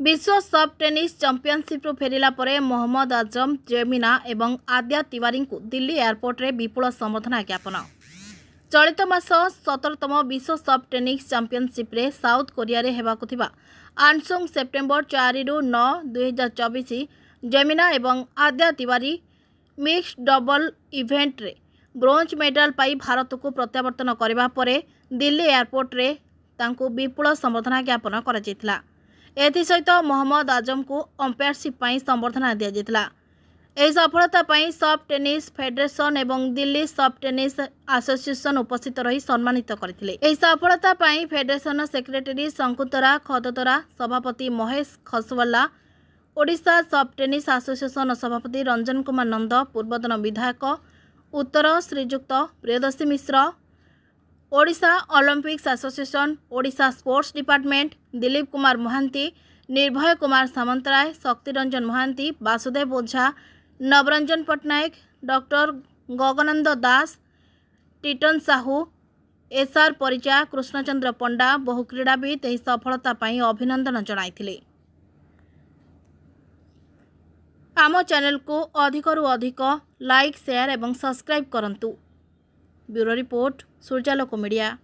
विश्व सब tennis championship फेरिला परे मोहम्मद आजम, जेमिना एवं आद्या तिवारी को दिल्ली एयरपोर्ट रे विपुल संबर्धना ज्ञापन। चलित मास 17तम विश्व सब टेनिस चैंपियनशिप रे साउथ कोरिया रे हेबाकु थिबा आनसोंग सेप्टेम्बर 4 रु 9 2024 जेमिना एवं आद्या तिवारी मिक्स्ड डबल इवेंट रे ब्रोंज मेडल पाई भारत को प्रत्यावर्तन करबा परे दिल्ली एयरपोर्ट रे तांको विपुल संबर्धना ज्ञापन करा जैतला। एसहित मोहम्मद आजम को अंपायरशिप संबर्धना दि जाता। यह सफलता सब टेनिस फेडरेशन एवं दिल्ली सब टेनिस एसोसिएशन उपस्थित रही सम्मानित करथिले। यह सफलता फेडरेशन सेक्रेटरी शंकुतरा खदतरा, सभापति महेश खसवला, ओडिशा सब टेनिस एसोसिएशन सभापति रंजन कुमार नंद, पूर्वतन विधायक उत्तर Srijukta Priyadarshi Mishra, Odisha Olympics association, Odisha sports department, Dilip Kumar Mahanti, Nirbhay Kumar Samantaray, Shaktiranjan Mahanti, Basudev Ojha, Nabaranjan Pattnaik, doctor Gagananda Das, Titan Sahu, SR Paricha, Krushnachandra Panda बहु क्रीड़ाविद यह सफलता अभिनंदन जणाइथिले। आम चैनल को अधिकरू अधिक लाइक, शेयर एवं सब्सक्राइब करंतु। Bureau report, Suryalok media.